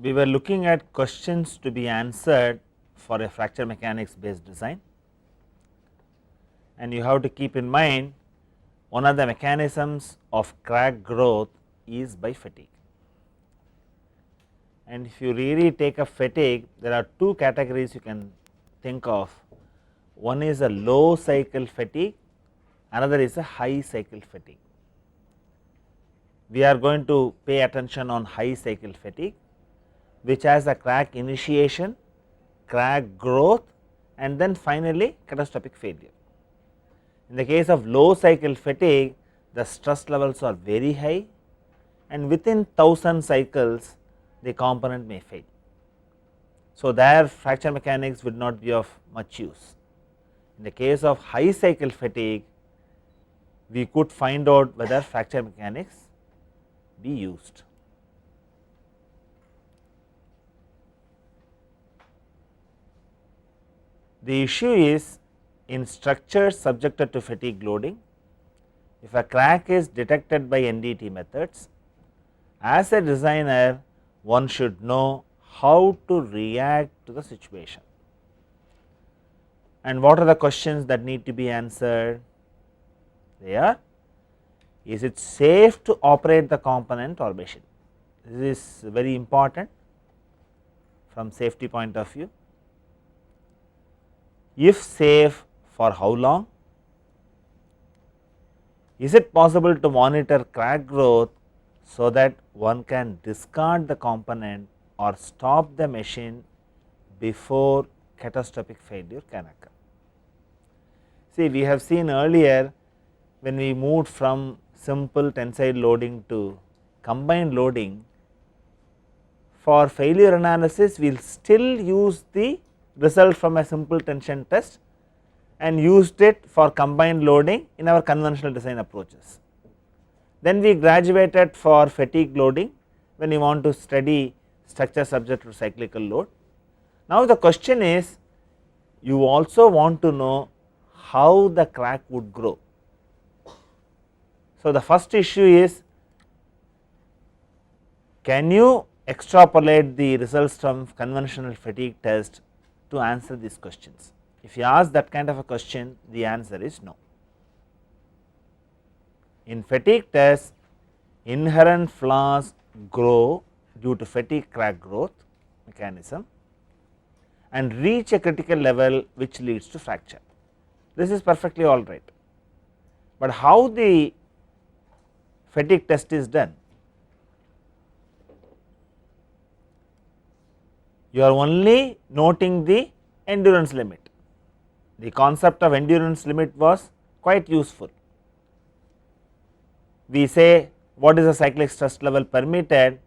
we were looking at questions to be answered for a fracture mechanics based design, and you have to keep in mind one of the mechanisms of crack growth is by fatigue. And if you really take a fatigue, there are two categories you can think of. One is a low cycle fatigue, another is a high cycle fatigue. We are going to pay attention on high cycle fatigue, which has a crack initiation, crack growth, and then finally catastrophic failure. In the case of low cycle fatigue, the stress levels are very high, and within 1000 cycles the component may fail. So, there fracture mechanics would not be of much use. In the case of high cycle fatigue, we could find out whether fracture mechanics be used. The issue is in structures subjected to fatigue loading, if a crack is detected by NDT methods, as a designer one should know how to react to the situation. And what are the questions that need to be answered? They are: is it safe to operate the component or machine? This is very important from safety point of view. If safe, for how long? Is it possible to monitor crack growth so that one can discard the component or stop the machine before catastrophic failure can occur? See, we have seen earlier when we moved from simple tensile loading to combined loading, for failure analysis we will still use the result from a simple tension test and used it for combined loading in our conventional design approaches. Then we graduated for fatigue loading when we want to study structure subject to cyclical load. Now, the question is, you also want to know how the crack would grow. So, the first issue is, can you extrapolate the results from conventional fatigue test to answer these questions? If you ask that kind of a question, the answer is no. In fatigue test, inherent flaws grow due to fatigue crack growth mechanism and reach a critical level which leads to fracture. This is perfectly all right, but how the fatigue test is done? You are only noting the endurance limit. The concept of endurance limit was quite useful. We say what is the cyclic stress level permitted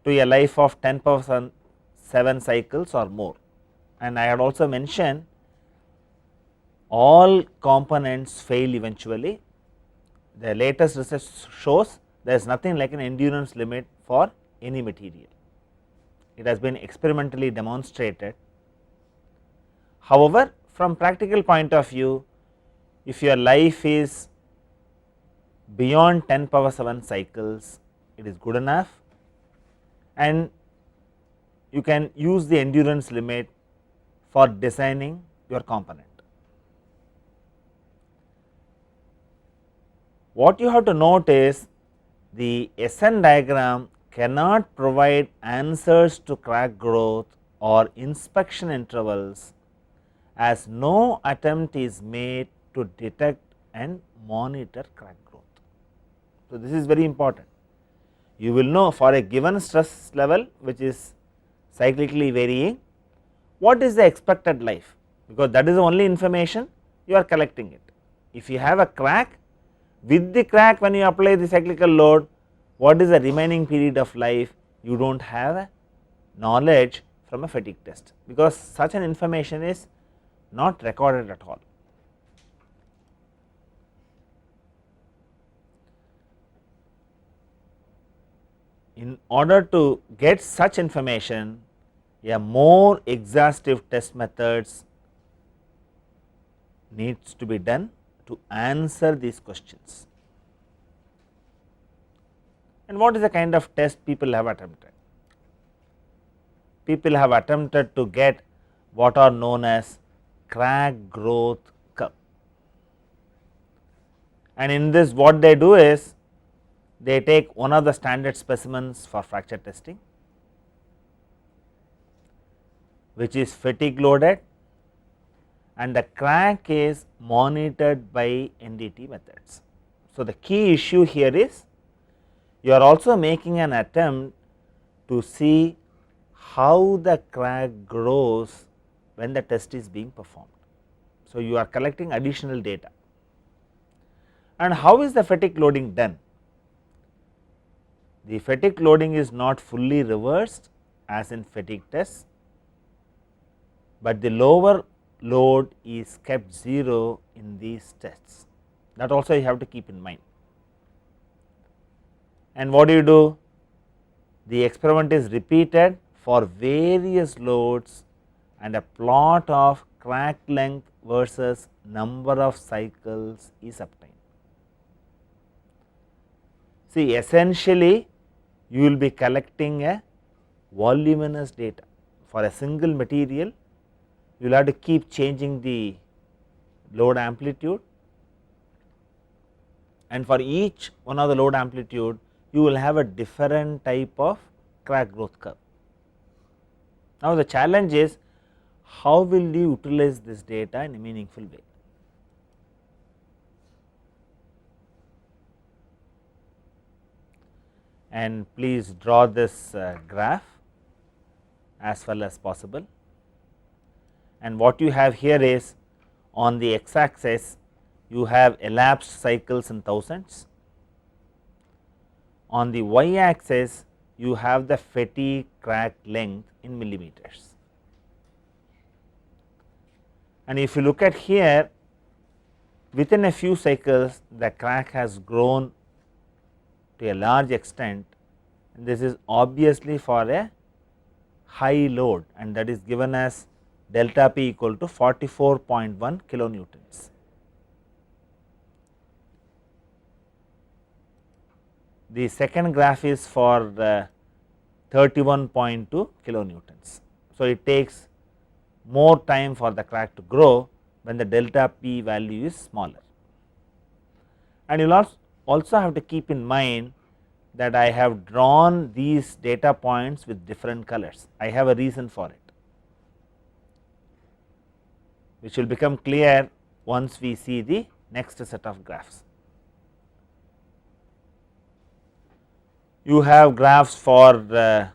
to a life of 10 power 7 cycles or more, and I had also mentioned all components fail eventually. The latest research shows there is nothing like an endurance limit for any material. It has been experimentally demonstrated. However, from practical point of view, if your life is beyond 10 power 7 cycles, it is good enough, and you can use the endurance limit for designing your component. What you have to note is the SN diagram cannot provide answers to crack growth or inspection intervals, as no attempt is made to detect and monitor crack growth. So, this is very important. You will know for a given stress level which is cyclically varying, what is the expected life, because that is the only information you are collecting it. If you have a crack, with the crack when you apply the cyclical load, what is the remaining period of life, you do not have a knowledge from a fatigue test, because such an information is not recorded at all. In order to get such information, a more exhaustive test methods needs to be done to answer these questions. And what is the kind of test people have attempted? people have attempted to get what are known as crack growth curve. And in this what they do is they take one of the standard specimens for fracture testing, which is fatigue loaded, and the crack is monitored by NDT methods. So, the key issue here is you are also making an attempt to see how the crack grows when the test is being performed. So, you are collecting additional data. And how is the fatigue loading done? The fatigue loading is not fully reversed as in fatigue tests, but the lower load is kept 0 in these tests. That also you have to keep in mind. And what do? The experiment is repeated for various loads and a plot of crack length versus number of cycles is obtained. See, essentially you will be collecting a voluminous data for a single material. You will have to keep changing the load amplitude, and for each one of the load amplitude you will have a different type of crack growth curve. Now, the challenge is how will you utilize this data in a meaningful way. And please draw this graph as well as possible. And what you have here is on the x axis you have elapsed cycles in thousands, on the y axis you have the fatigue crack length in millimeters. And if you look at here, within a few cycles the crack has grown to a large extent, and this is obviously for a high load, and that is given as delta p equal to 44.1 kilonewtons. The second graph is for 31.2 kilonewtons. So, it takes more time for the crack to grow when the delta p value is smaller. And you will also have to keep in mind that I have drawn these data points with different colors. I have a reason for it, which will become clear once we see the next set of graphs. You have graphs for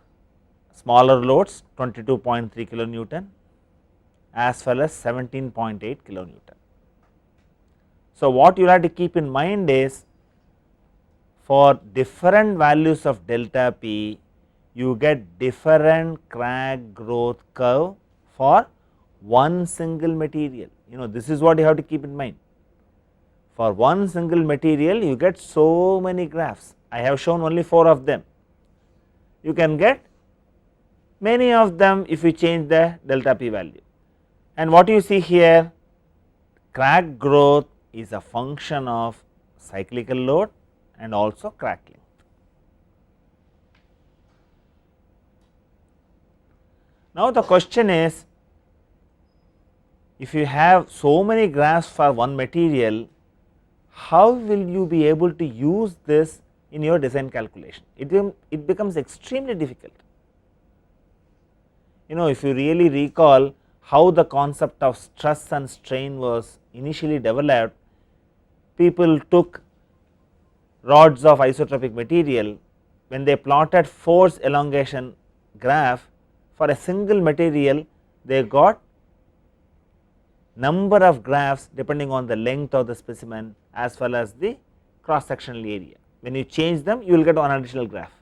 smaller loads 22.3 kilonewton as well as 17.8 kilonewton. So, what you have to keep in mind is for different values of delta p you get different crack growth curve for one single material. This is what you have to keep in mind. For one single material you get so many graphs. I have shown only 4 of them. You can get many of them if you change the delta p value. And what you see here, crack growth is a function of cyclical load and also crack length. Now, the question is, if you have so many graphs for one material, how will you be able to use this in your design calculation? It becomes extremely difficult. If you really recall how the concept of stress and strain was initially developed, people took rods of isotropic material. When they plotted force elongation graph for a single material, they got number of graphs depending on the length of the specimen as well as the cross sectional area. When you change them, you will get one additional graph.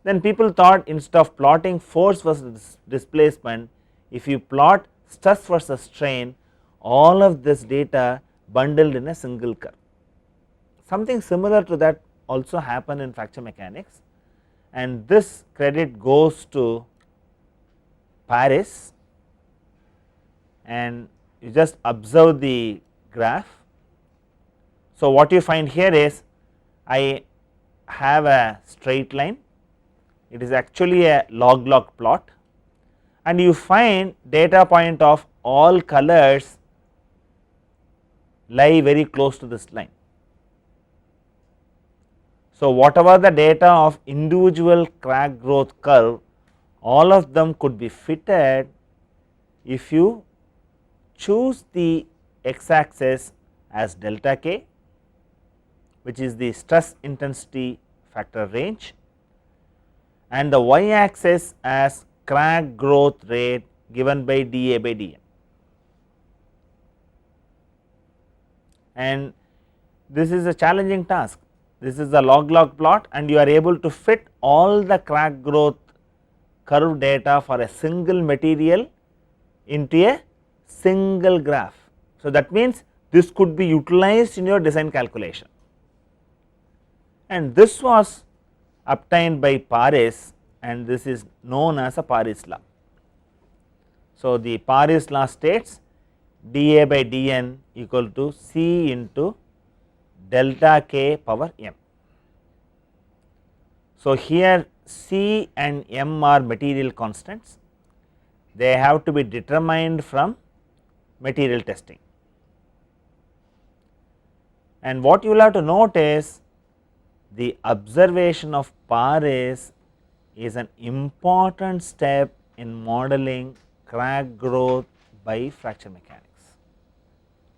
Then people thought, instead of plotting force versus displacement, if you plot stress versus strain, all of this data bundled in a single curve. Something similar to that also happened in fracture mechanics, and this credit goes to Paris. And you just observe the graph. So, what you find here is I have a straight line, it is actually a log-log plot, and you find data point of all colors lie very close to this line. So, whatever the data of individual crack growth curve, all of them could be fitted if you choose the x axis as delta k, which is the stress intensity factor range, and the y axis as crack growth rate given by dA by dN. And this is a challenging task. This is the log plot, and you are able to fit all the crack growth curve data for a single material into a single graph. So, that means this could be utilized in your design calculation, and this was obtained by Paris, and this is known as a Paris law. So, the Paris law states dA by dN equal to C into delta k power m. So, here C and m are material constants, they have to be determined from material testing. And what you will have to note is the observation of Paris is an important step in modeling crack growth by fracture mechanics.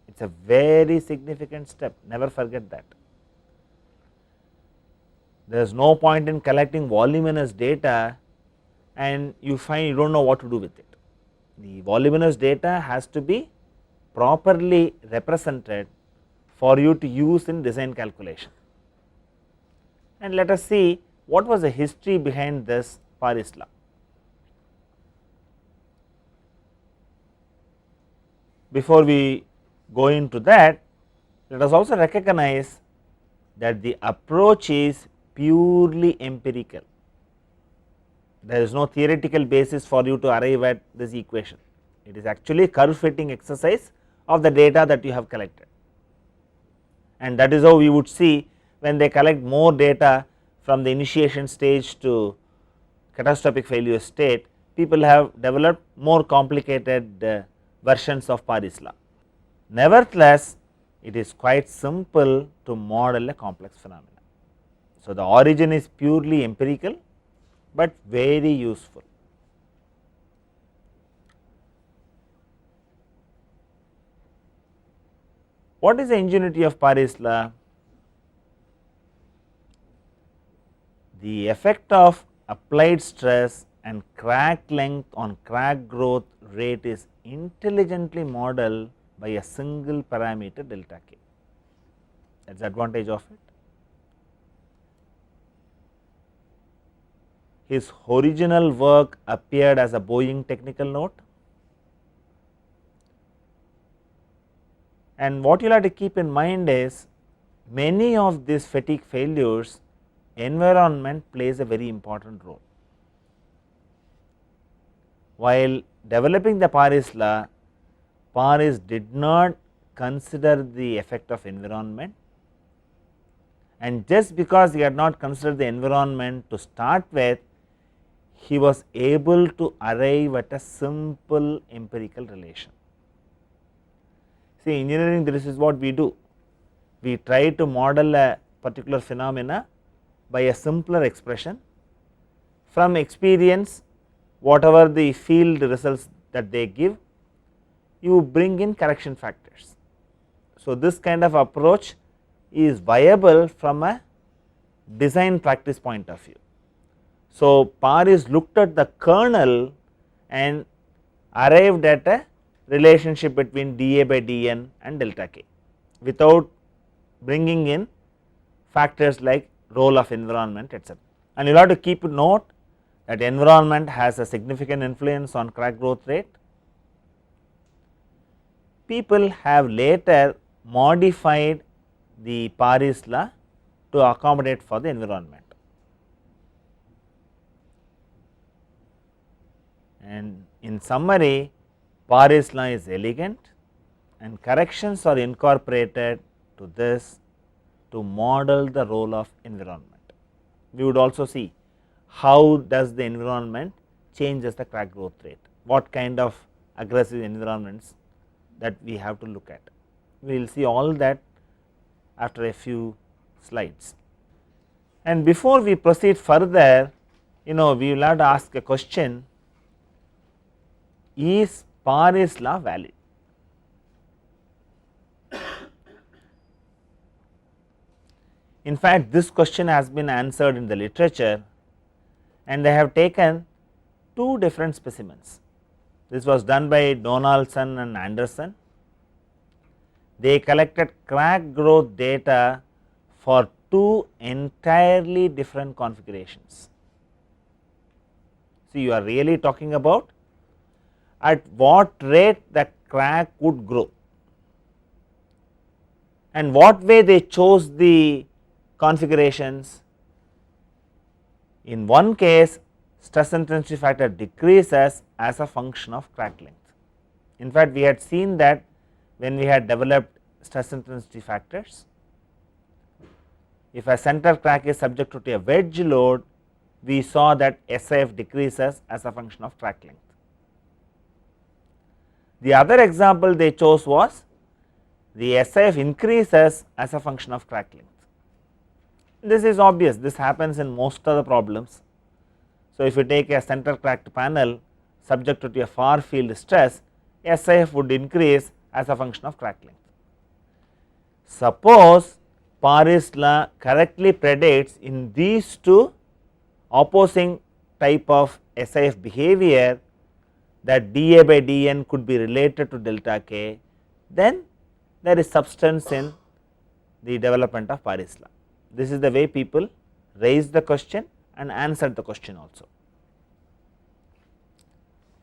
It is a very significant step, never forget that. There is no point in collecting voluminous data and you find you do not know what to do with it. The voluminous data has to be properly represented for you to use in design calculation. And let us see what was the history behind this Paris law. Before we go into that, let us also recognize that the approach is purely empirical. There is no theoretical basis for you to arrive at this equation. It is actually a curve fitting exercise of the data that you have collected, and that is how we would see when they collect more data from the initiation stage to catastrophic failure state, people have developed more complicated versions of Paris law. Nevertheless, it is quite simple to model a complex phenomena. So, the origin is purely empirical, but very useful. What is the ingenuity of Paris law? The effect of applied stress and crack length on crack growth rate is intelligently modeled by a single parameter delta k. That is the advantage of it. His original work appeared as a Boeing technical note, and what you will have to keep in mind is many of these fatigue failures, environment plays a very important role. While developing the Paris law, Paris did not consider the effect of environment, and just because he had not considered the environment to start with, he was able to arrive at a simple empirical relation. See, engineering, this is what we do. We try to model a particular phenomena by a simpler expression. From experience, whatever the field results that they give, you bring in correction factors. So, this kind of approach is viable from a design practice point of view. So, Paris looked at the kernel and arrived at a relationship between dA by dN and delta k without bringing in factors like role of environment, etc. And you will have to keep note that environment has a significant influence on crack growth rate. People have later modified the Paris law to accommodate for the environment. And in summary, Paris law is elegant and corrections are incorporated to this to model the role of environment. We would also see how does the environment changes the crack growth rate. what kind of aggressive environments that we have to look at. We will see all that after a few slides. And before we proceed further, we will have to ask a question: is Paris law valid? In fact, this question has been answered in the literature, and they have taken two different specimens. This was done by Donaldson and Anderson. They collected crack growth data for two entirely different configurations. See, you are really talking about at what rate the crack would grow and what way they chose the configurations. In one case, stress intensity factor decreases as a function of crack length. In fact, we had seen that when we had developed stress intensity factors, if a center crack is subjected to a wedge load, we saw that SIF decreases as a function of crack length. The other example they chose was the SIF increases as a function of crack length. This is obvious, this happens in most of the problems. So, if you take a center cracked panel subjected to a far field stress, SIF would increase as a function of crack length. Suppose Paris law correctly predicts in these two opposing type of SIF behavior that dA by dN could be related to delta k, then there is substance in the development of Paris law. This is the way people raised the question and answered the question also.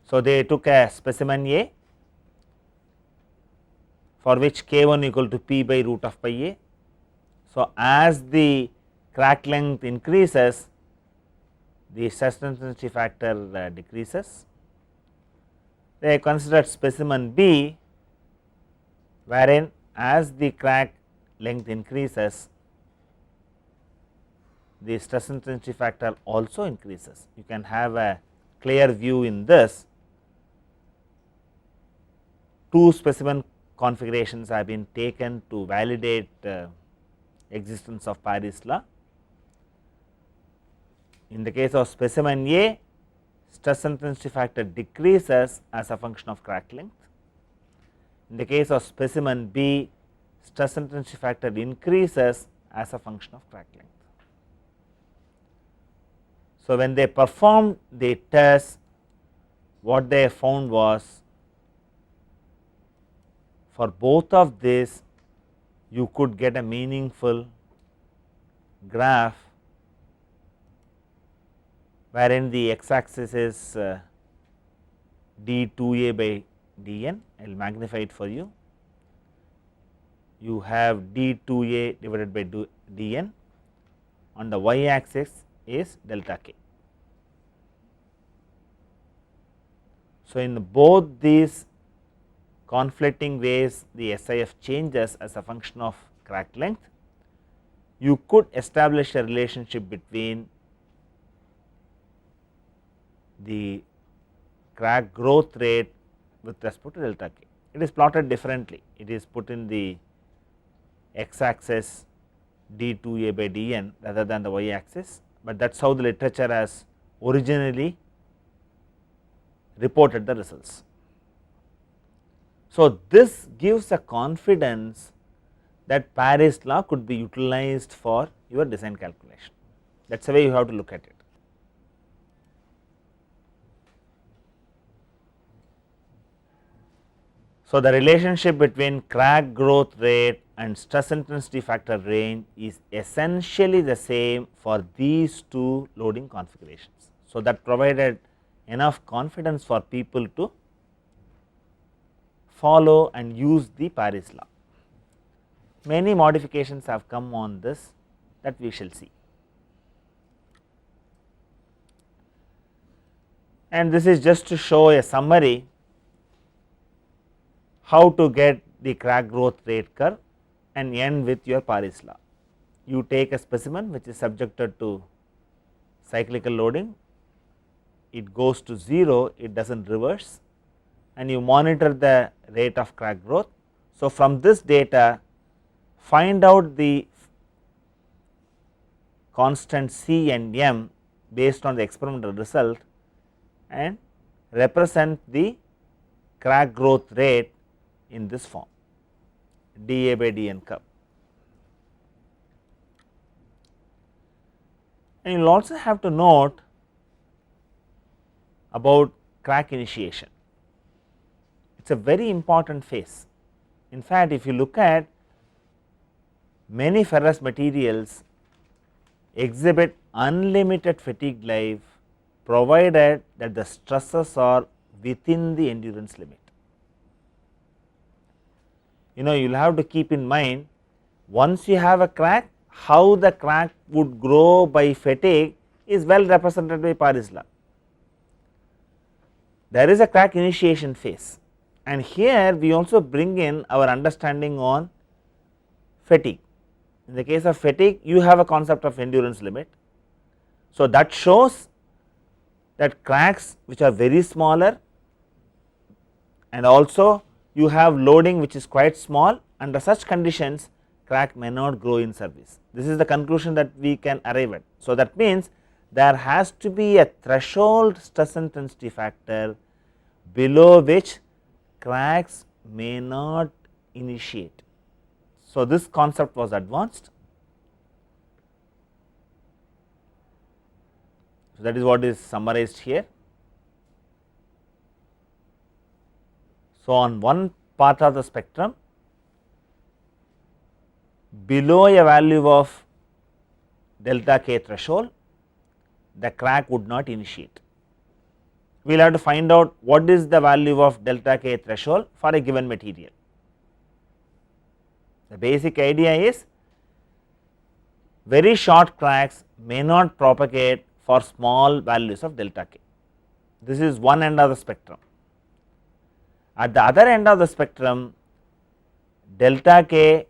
So, they took a specimen A for which k1 equal to p by root of pi a. So, as the crack length increases, the stress intensity factor decreases. They considered specimen B, wherein as the crack length increases, the stress intensity factor also increases. You can have a clear view in this. Two specimen configurations have been taken to validate existence of Paris law. In the case of specimen A, stress intensity factor decreases as a function of crack length. In the case of specimen B, stress intensity factor increases as a function of crack length. So, when they performed the test, what they found was, for both of these you could get a meaningful graph wherein the x axis is d2a by dn. I will magnify it for you. You have d2a divided by dn, on the y axis is delta k. So, in both these conflicting ways the SIF changes as a function of crack length, you could establish a relationship between the crack growth rate with respect to delta k. It is plotted differently, it is put in the x axis d2a by dn rather than the y axis, but that is how the literature has originally reported the results. So, this gives a confidence that Paris law could be utilized for your design calculation. That is the way you have to look at it. So, the relationship between crack growth rate and stress intensity factor range is essentially the same for these two loading configurations. So, that provided enough confidence for people to follow and use the Paris law. Many modifications have come on this that we shall see. And this is just to show a summary how to get the crack growth rate curve and end with your Paris law. You take a specimen which is subjected to cyclical loading it goes to 0, it does not reverse, and you monitor the rate of crack growth. So, from this data find out the constant C and M based on the experimental result and represent the crack growth rate in this form dA by dN curve. And you will also have to note about crack initiation. It is a very important phase. In fact, if you look at many ferrous materials exhibit unlimited fatigue life provided that the stresses are within the endurance limit. You know, you will have to keep in mind, once you have a crack, how the crack would grow by fatigue is well represented by Paris law. There is a crack initiation phase, and here we also bring in our understanding on fatigue. In the case of fatigue, you have a concept of endurance limit. So, that shows that cracks which are very smaller, and also you have loading which is quite small, under such conditions crack may not grow in service. This is the conclusion that we can arrive at. So, that means there has to be a threshold stress intensity factor below which cracks may not initiate. So, this concept was advanced. So, that is what is summarized here. So, on one part of the spectrum, below a value of delta k threshold, the crack would not initiate. We will have to find out what is the value of delta k threshold for a given material. The basic idea is very short cracks may not propagate for small values of delta k. This is one end of the spectrum. At the other end of the spectrum, delta k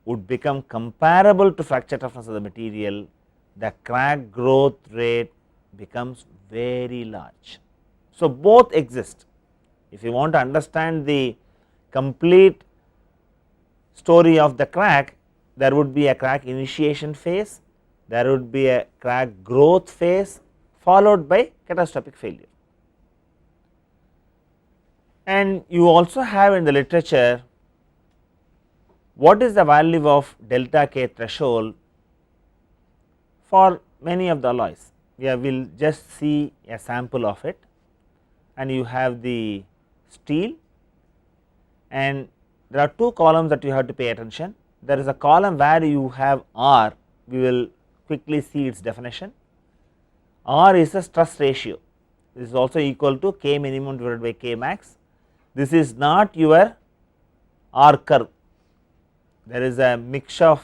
would become comparable to fracture toughness of the material, the crack growth rate becomes very large. So, both exist. If you want to understand the complete story of the crack, there would be a crack initiation phase, there would be a crack growth phase followed by catastrophic failure. And you also have in the literature what is the value of delta k threshold for many of the alloys. We will just see a sample of it, and you have the steel, and there are two columns that you have to pay attention. There is a column where you have R, we will quickly see its definition. R is a stress ratio, this is also equal to K minimum divided by K max. This is not your R curve, there is a mix of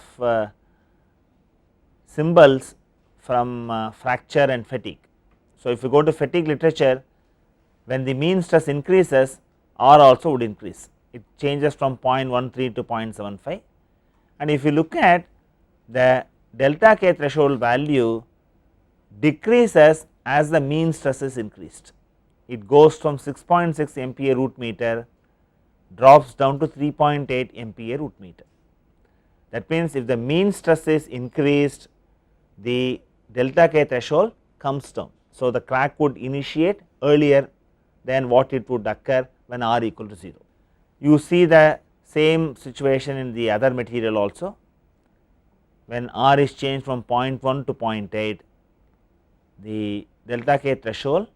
symbols from fracture and fatigue. So, if you go to fatigue literature, when the mean stress increases, R also would increase, it changes from 0.13 to 0.75, and if you look at the delta k threshold value decreases as the mean stress is increased. It goes from 6.6 MPa root meter, drops down to 3.8 MPa root meter. That means, if the mean stress is increased, the delta k threshold comes down. So, the crack would initiate earlier than what it would occur when R equal to 0. You see the same situation in the other material also. When R is changed from 0.1 to 0.8, the delta k threshold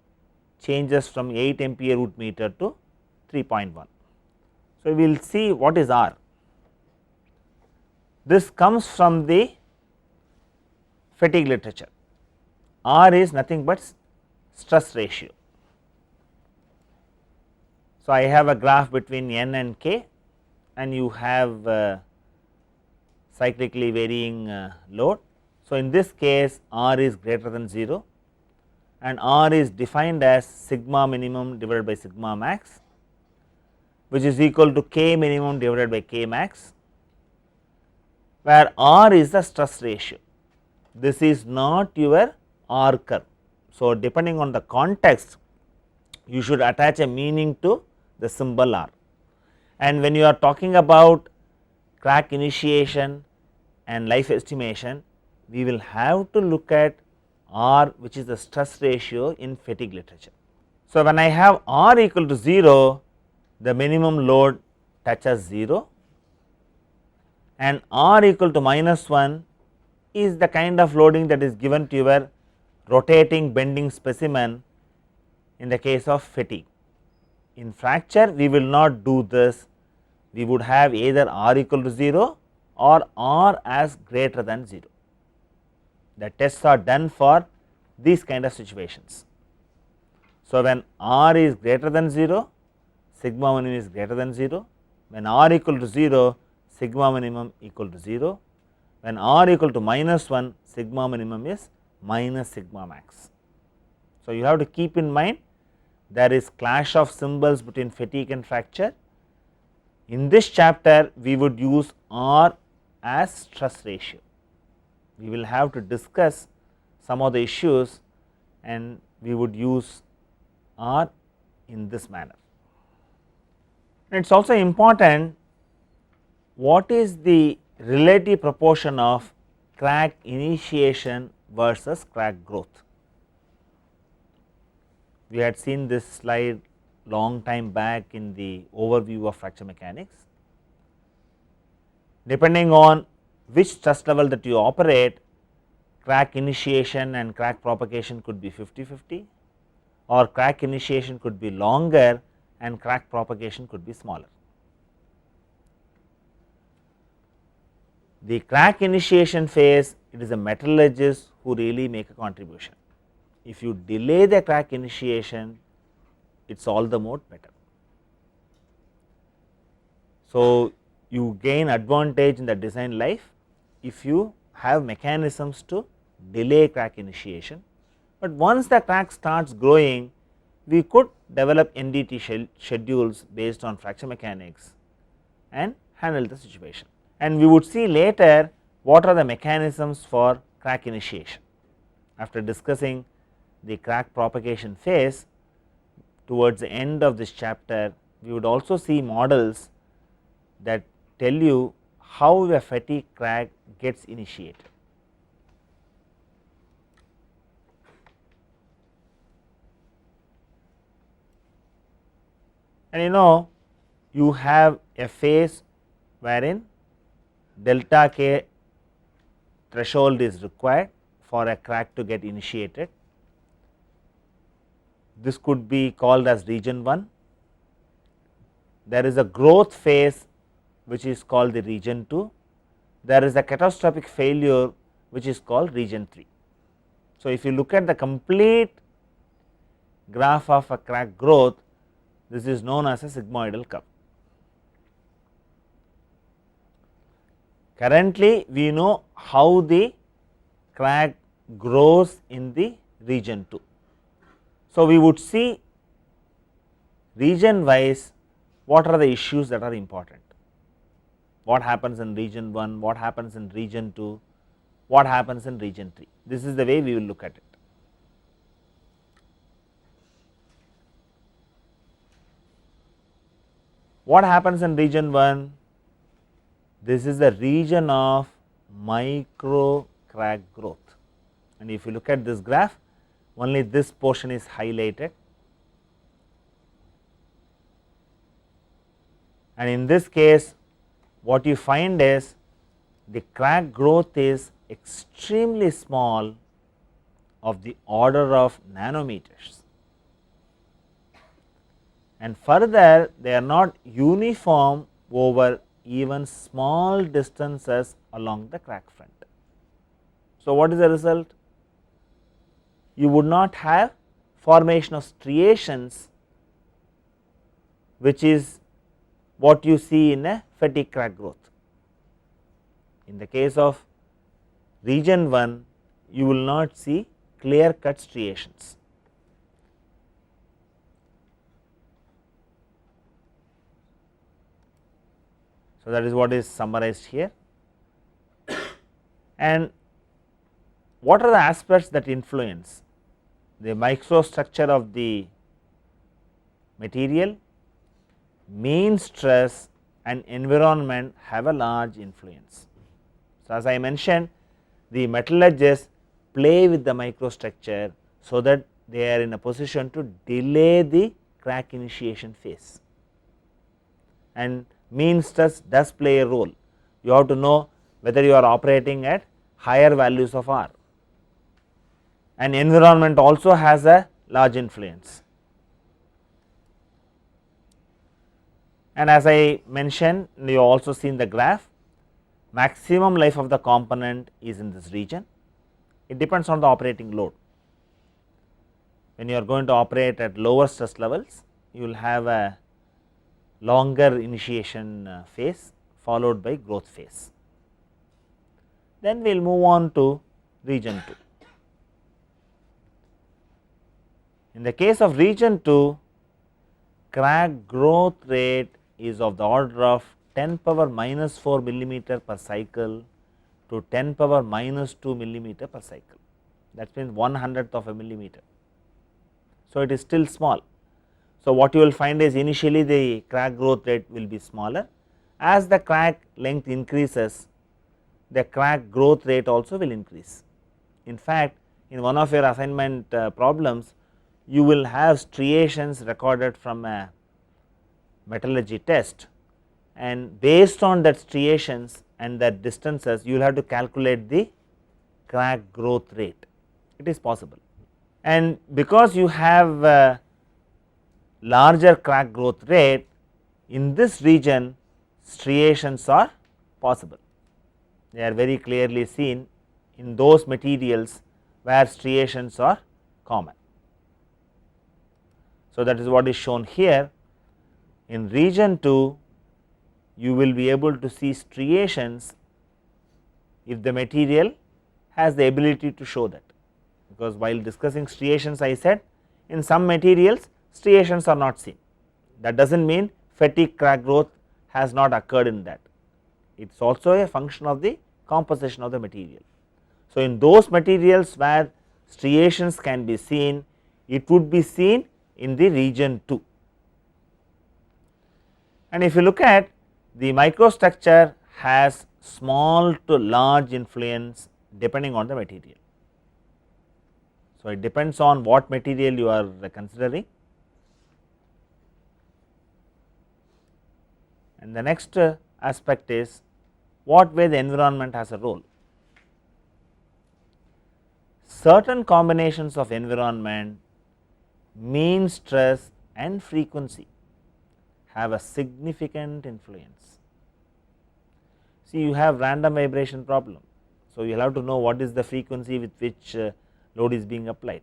changes from 8 MPa root meter to 3.1. So, we will see what is R. This comes from the fatigue literature. R is nothing but stress ratio. So, I have a graph between N and K, and you have cyclically varying load. So, in this case R is greater than 0, and R is defined as sigma minimum divided by sigma max, which is equal to K minimum divided by K max, where R is the stress ratio. This is not your R curve. So, depending on the context, you should attach a meaning to the symbol R. And when you are talking about crack initiation and life estimation, we will have to look at R, which is the stress ratio in fatigue literature. So, when I have R equal to 0, the minimum load touches 0, and R equal to -1 is the kind of loading that is given to your rotating bending specimen in the case of fatigue. In fracture, we will not do this, we would have either R equal to 0 or R as greater than 0. The tests are done for these kind of situations. So, when R is greater than 0, sigma minimum is greater than 0, when R equal to 0, sigma minimum equal to 0, when R equal to -1, sigma minimum is minus sigma max. So, you have to keep in mind there is clash of symbols between fatigue and fracture. In this chapter, we would use R as stress ratio. We will have to discuss some of the issues and we would use R in this manner. It is also important what is the relative proportion of crack initiation versus crack growth. We had seen this slide long time back in the overview of fracture mechanics. Depending on which stress level that you operate, crack initiation and crack propagation could be 50-50, or crack initiation could be longer and crack propagation could be smaller. The crack initiation phase, it is a metallurgist who really make a contribution. If you delay the crack initiation, it is all the more better. So, you gain advantage in the design life if you have mechanisms to delay crack initiation, but once the crack starts growing, we could develop NDT schedules based on fracture mechanics and handle the situation. And we would see later what are the mechanisms for crack initiation. After discussing the crack propagation phase, towards the end of this chapter, we would also see models that tell you how a fatigue crack gets initiated. And you have a phase wherein delta K threshold is required for a crack to get initiated. This could be called as region 1. There is a growth phase which is called the region 2. There is a catastrophic failure which is called region 3. So, if you look at the complete graph of a crack growth, this is known as a sigmoidal curve. Currently, we know how the crack grows in the region 2. So, we would see region wise what are the issues that are important, what happens in region 1, what happens in region 2, what happens in region 3. This is the way we will look at it. What happens in region 1? This is the region of micro crack growth, and if you look at this graph, only this portion is highlighted, and in this case what you find is the crack growth is extremely small, of the order of nanometers, and further they are not uniform over even small distances along the crack front. So, what is the result? You would not have formation of striations, which is what you see in a fatigue crack growth. In the case of region 1, you will not see clear cut striations. So, that is what is summarized here. And what are the aspects that influence? the microstructure of the material, mean stress and environment have a large influence. So, as I mentioned, the metallurgists play with the microstructure, so that they are in a position to delay the crack initiation phase, and mean stress does play a role. You have to know whether you are operating at higher values of R, and environment also has a large influence. And as I mentioned, you also seen the graph, maximum life of the component is in this region. It depends on the operating load. When you are going to operate at lower stress levels, you will have a longer initiation phase followed by growth phase. Then we will move on to region 2. In the case of region 2, crack growth rate is of the order of 10 power minus 4 millimeter per cycle to 10 power minus 2 millimeter per cycle. That means 1/100th of a millimeter. So, it is still small. So, what you will find is initially the crack growth rate will be smaller. As the crack length increases, the crack growth rate also will increase. In fact, in one of your assignment problems, you will have striations recorded from a metallurgy test, and based on that striations and that distances, you will have to calculate the crack growth rate. It is possible, and because you have a larger crack growth rate, in this region striations are possible. They are very clearly seen in those materials where striations are common. So, that is what is shown here. In region 2, you will be able to see striations if the material has the ability to show that, because while discussing striations I said in some materials striations are not seen. That does not mean fatigue crack growth has not occurred in that, it is also a function of the composition of the material. So, in those materials where striations can be seen, it would be seen in the region 2. And if you look at the microstructure has small to large influence depending on the material. So, it depends on what material you are considering. And the next aspect is what way the environment has a role. Certain combinations of environment, mean stress and frequency have a significant influence. See, you have random vibration problem. So, you will have to know what is the frequency with which load is being applied.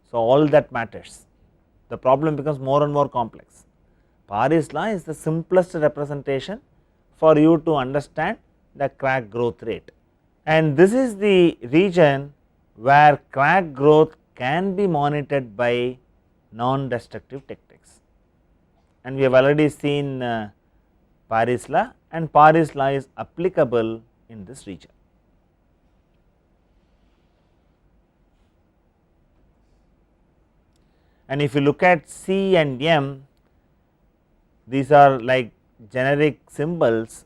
So, all that matters. The problem becomes more and more complex. Paris law is the simplest representation for you to understand the crack growth rate, and this is the region where crack growth can be monitored by non-destructive techniques. And we have already seen Paris law, and Paris law is applicable in this region. And if you look at C and M, these are like generic symbols.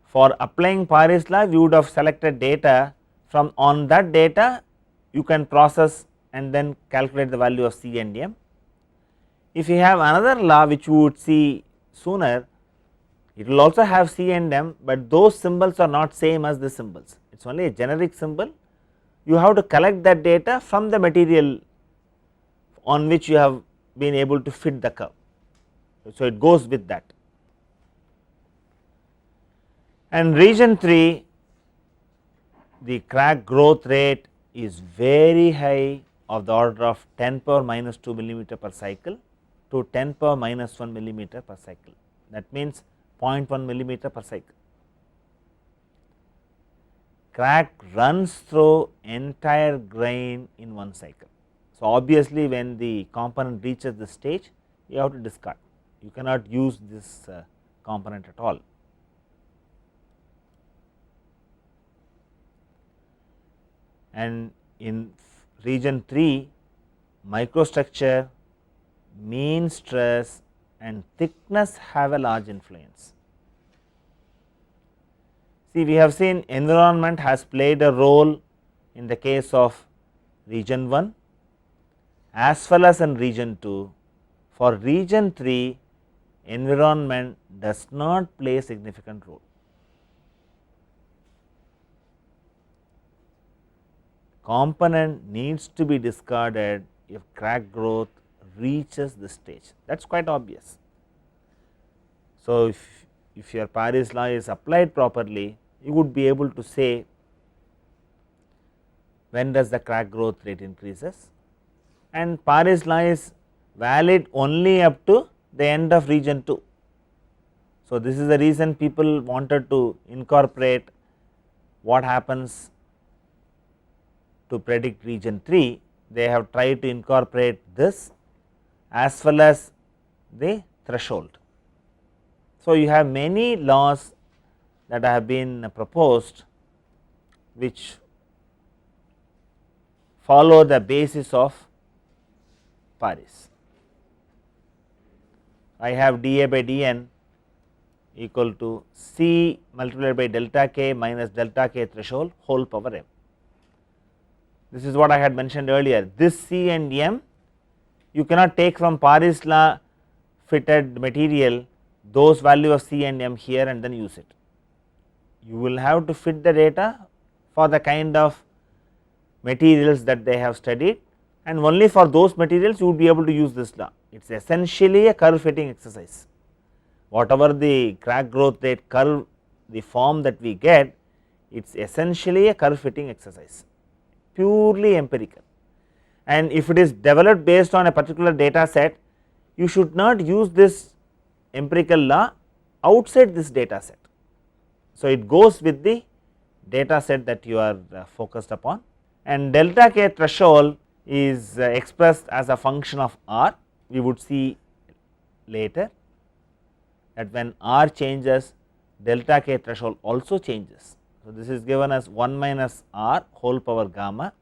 For applying Paris law, we would have selected data, from on that data you can process and then calculate the value of C and M. If you have another law which you would see sooner, it will also have C and M, but those symbols are not same as the symbols, it is only a generic symbol. You have to collect that data from the material on which you have been able to fit the curve. So, it goes with that. And region 3, the crack growth rate is very high, of the order of 10 power minus 2 millimeter per cycle to 10 power minus 1 millimeter per cycle, that means 0.1 millimeter per cycle. Crack runs through entire grain in one cycle. So, obviously, when the component reaches this stage, you have to discard, you cannot use this component at all. And in region 3, microstructure, mean stress and thickness have a large influence. See, we have seen environment has played a role in the case of region 1 as well as in region 2. For region 3, environment does not play a significant role. Component needs to be discarded if crack growth reaches this stage, that is quite obvious. So, if your Paris law is applied properly, you would be able to say when does the crack growth rate increases, and Paris law is valid only up to the end of region 2. So, this is the reason people wanted to incorporate what happens to predict region 3. They have tried to incorporate this as well as the threshold. So, you have many laws that have been proposed which follow the basis of Paris. I have dA by dN equal to C multiplied by delta k minus delta k threshold whole power m. This is what I had mentioned earlier. This C and m you cannot take from Paris law fitted material those value of C and m here and then use it. You will have to fit the data for the kind of materials that they have studied, and only for those materials you would be able to use this law. It is essentially a curve fitting exercise. Whatever the crack growth rate curve, the form that we get, it is essentially a curve fitting exercise, purely empirical. And if it is developed based on a particular data set, you should not use this empirical law outside this data set. So, it goes with the data set that you are focused upon, and delta k threshold is expressed as a function of r. We would see later that when r changes, delta k threshold also changes. So, this is given as 1 minus r whole power gamma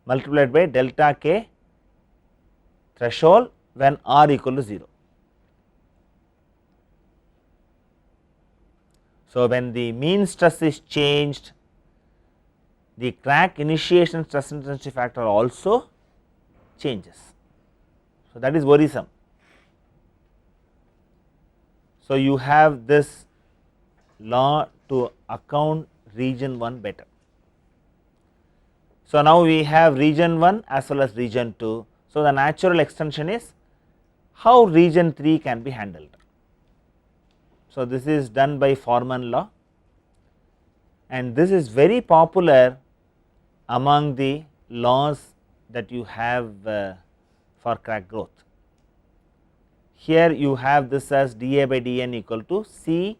multiplied by delta k threshold when r equal to 0. So, when the mean stress is changed, the crack initiation stress intensity factor also changes. So, that is worrisome. So, you have this law to account region 1 better. So, now we have region 1 as well as region 2. So, the natural extension is how region 3 can be handled. So, this is done by Forman law, and this is very popular among the laws that you have for crack growth. Here you have this as dA by dN equal to C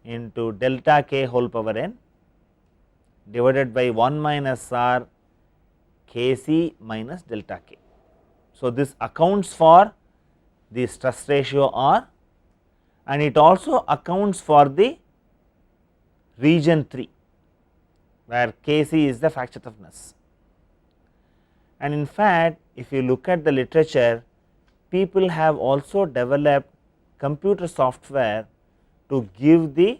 into delta k whole power n divided by 1 minus r Kc minus delta k. So, this accounts for the stress ratio R, and it also accounts for the region 3 where Kc is the fracture toughness. And in fact, if you look at the literature, people have also developed computer software to give the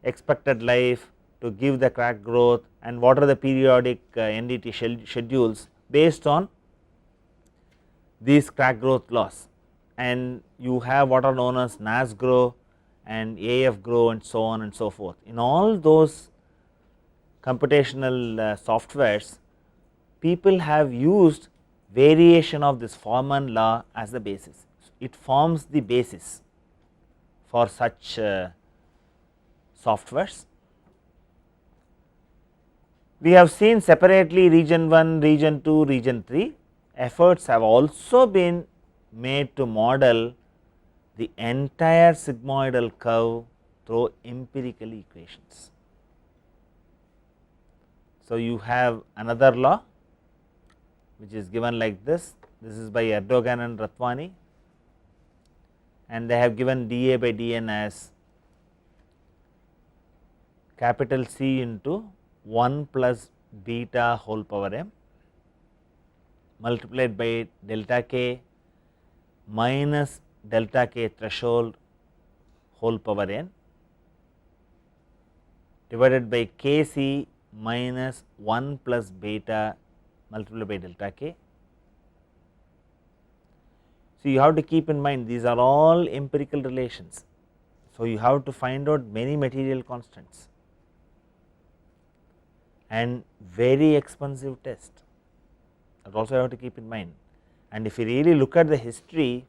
expected life, to give the crack growth, and what are the periodic NDT schedules based on these crack growth laws. And you have what are known as NASGRO and AFGRO and so on and so forth. In all those computational softwares, people have used variation of this Forman law as the basis. It forms the basis for such softwares. We have seen separately region 1, region 2, region 3. Efforts have also been made to model the entire sigmoidal curve through empirical equations. So, you have another law which is given like this. This is by Erdogan and Ratwani, and they have given dA by dN as capital C into 1 plus beta whole power m multiplied by delta k minus delta k threshold whole power n divided by k c minus 1 plus beta multiplied by delta k. So, you have to keep in mind these are all empirical relations. So, you have to find out many material constants and very expensive test, that also you have to keep in mind. And if you really look at the history,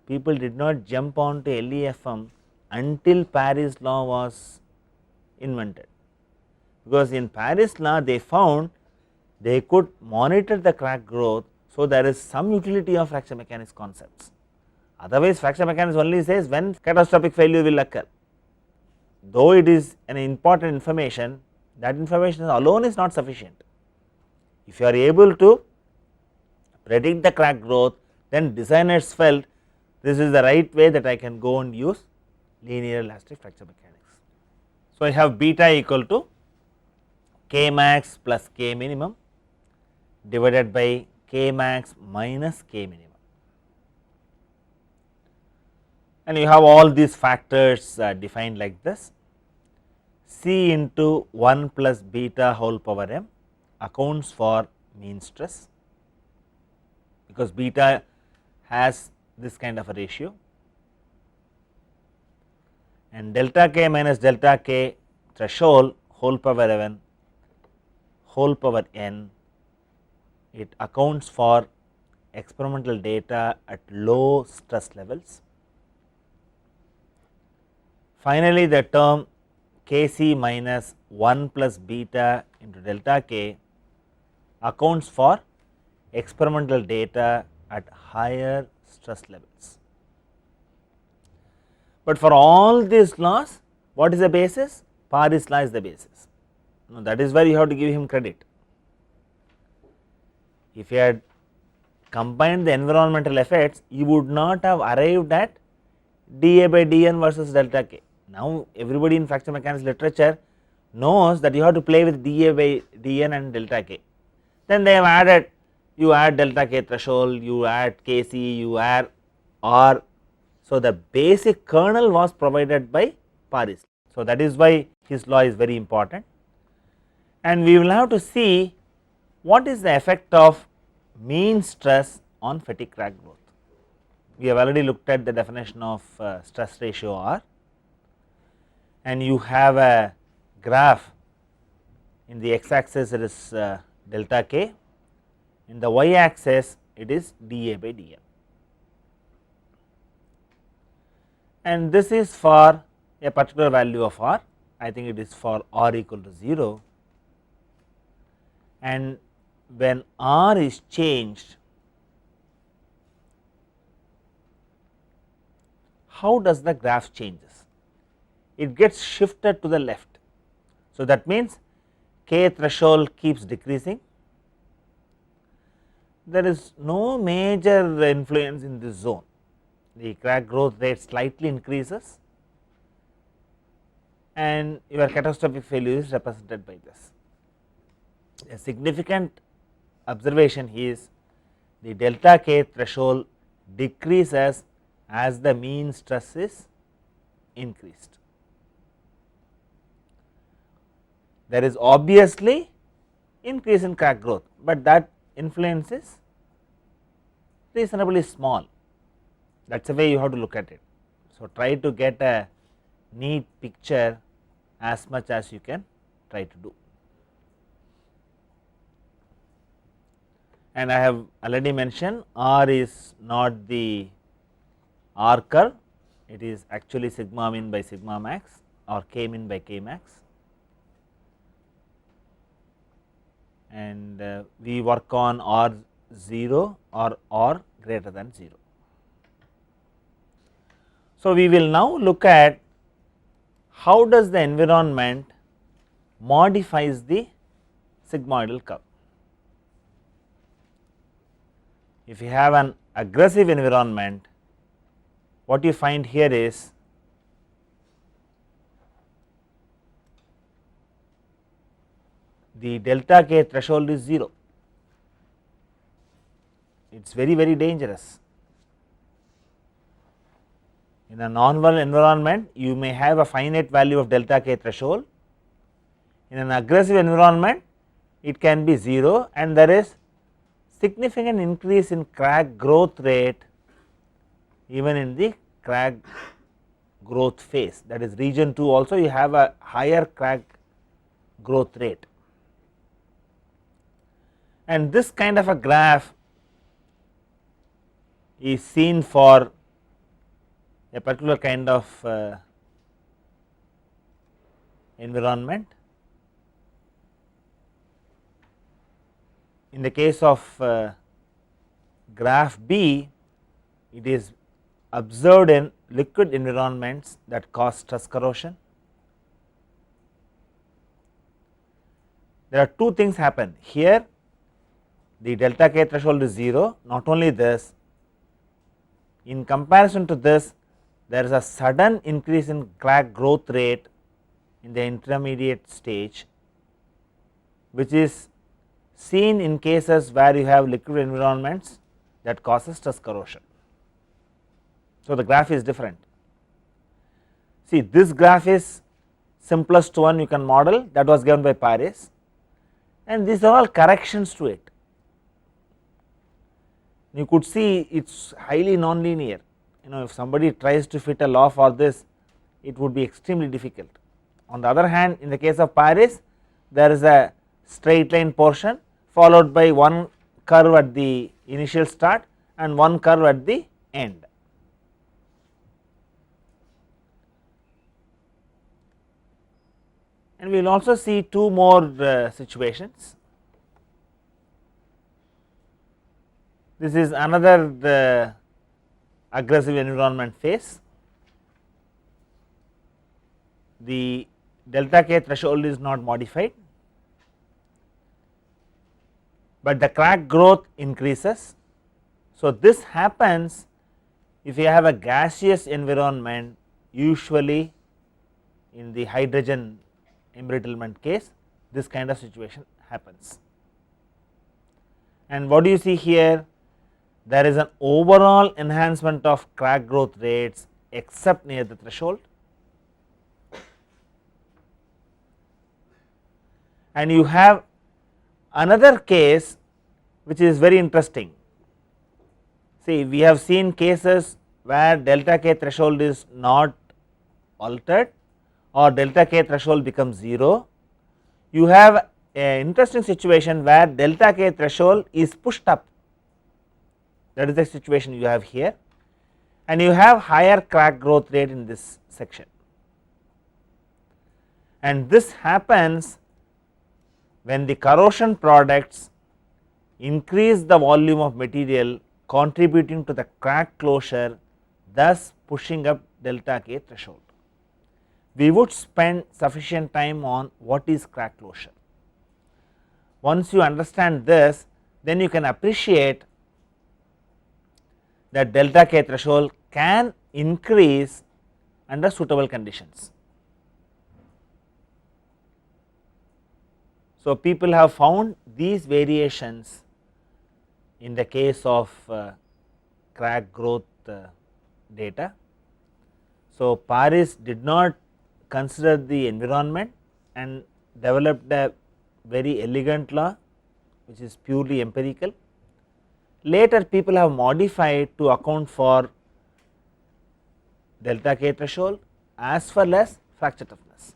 people did not jump on to LEFM until Paris law was invented, because in Paris law they found they could monitor the crack growth. So, there is some utility of fracture mechanics concepts, otherwise fracture mechanics only says when catastrophic failure will occur. Though it is an important information, that information alone is not sufficient. If you are able to predict the crack growth, then designers felt this is the right way that I can go and use linear elastic fracture mechanics. So, I have beta equal to k max plus k minimum divided by k max minus k minimum, and you have all these factors defined like this. C into 1 plus beta whole power m accounts for mean stress, because beta has this kind of a ratio, and delta k minus delta k threshold whole power n whole power n, it accounts for experimental data at low stress levels. Finally, the term k c minus 1 plus beta into delta k accounts for experimental data at higher stress levels. But for all these laws, what is the basis? Paris law is the basis. Now, that is where you have to give him credit. If you had combined the environmental effects, you would not have arrived at dA by dN versus delta k. Now, everybody in fracture mechanics literature knows that you have to play with dA by dN and delta k. Then they have added, you add delta k threshold, you add kc, you add R. So, the basic kernel was provided by Paris. So, that is why his law is very important, and we will have to see what is the effect of mean stress on fatigue crack growth. We have already looked at the definition of stress ratio R, and you have a graph. In the x axis it is delta k, in the y axis it is dA by dN, and this is for a particular value of R. I think it is for R equal to 0, and when R is changed, how does the graph changes? It gets shifted to the left. So, that means k threshold keeps decreasing, there is no major influence in this zone, the crack growth rate slightly increases and your catastrophic failure is represented by this. A significant observation is the delta k threshold decreases as the mean stress is increased. There is obviously increase in crack growth, but that influence is reasonably small. That is the way you have to look at it. So, try to get a neat picture as much as you can try to do. And I have already mentioned R is not the R curve, it is actually sigma min by sigma max or k min by k max, and we work on R 0 or R greater than 0. So, we will now look at how does the environment modifies the sigmoidal curve. If you have an aggressive environment, what you find here is the delta K threshold is 0. It is very dangerous. In a non-null environment, you may have a finite value of delta K threshold. In an aggressive environment, it can be 0, and there is significant increase in crack growth rate even in the crack growth phase, that is region 2 also you have a higher crack growth rate. And this kind of a graph is seen for a particular kind of environment. In the case of graph B, it is observed in liquid environments that cause stress corrosion. There are two things happen here. The delta K threshold is 0. Not only this, in comparison to this, there is a sudden increase in crack growth rate in the intermediate stage, which is seen in cases where you have liquid environments that causes stress corrosion. So, the graph is different. See, this graph is simplest one you can model, that was given by Paris, and these are all corrections to it. You could see it is highly nonlinear. If somebody tries to fit a law for this, it would be extremely difficult. On the other hand, in the case of Paris, there is a straight line portion followed by one curve at the initial start and one curve at the end. And we will also see two more situations. This is another aggressive environment phase. The delta K threshold is not modified, but the crack growth increases. So, this happens if you have a gaseous environment, usually in the hydrogen embrittlement case, this kind of situation happens. And what do you see here? There is an overall enhancement of crack growth rates except near the threshold, and you have another case which is very interesting. See, we have seen cases where delta K threshold is not altered or delta K threshold becomes 0. You have an interesting situation where delta K threshold is pushed up, that is the situation you have here, and you have higher crack growth rate in this section, and this happens when the corrosion products increase the volume of material contributing to the crack closure, thus pushing up delta K threshold. We would spend sufficient time on what is crack closure. Once you understand this, then you can appreciate that delta K threshold can increase under suitable conditions. So, people have found these variations in the case of crack growth data. So, Paris did not consider the environment and developed a very elegant law which is purely empirical. Later people have modified to account for delta K threshold as well as fracture toughness.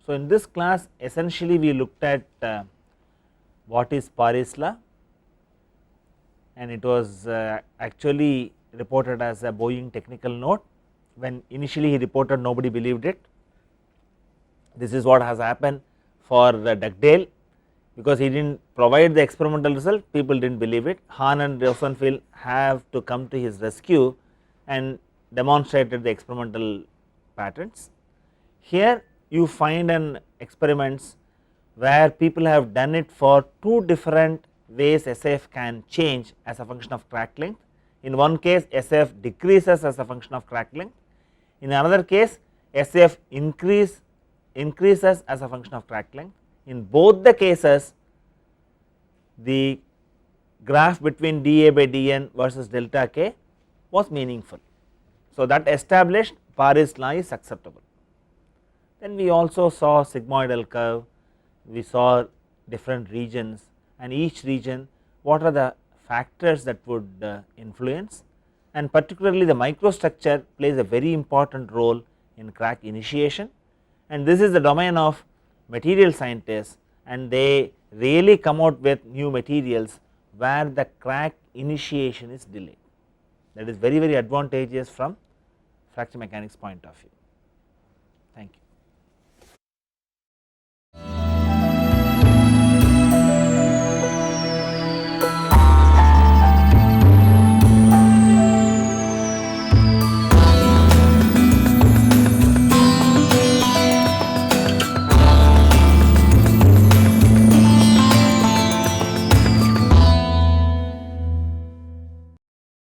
So, in this class essentially we looked at what is Paris law, and it was actually reported as a Boeing technical note. When initially he reported, nobody believed it. This is what has happened for Dugdale, because he did not provide the experimental result, people did not believe it. Hahn and Rosenfeld have to come to his rescue and demonstrated the experimental patterns. Here you find an experiments where people have done it for two different ways SAF can change as a function of crack length. In one case SAF decreases as a function of crack length, in another case SAF increases as a function of crack length. In both the cases, the graph between dA by dN versus delta k was meaningful. So, that established Paris law is acceptable. Then we also saw sigmoidal curve, we saw different regions, and each region what are the factors that would influence, and particularly the microstructure plays a very important role in crack initiation, and this is the domain of material scientists, and they really come out with new materials where the crack initiation is delayed. That is very advantageous from fracture mechanics point of view. Thank you.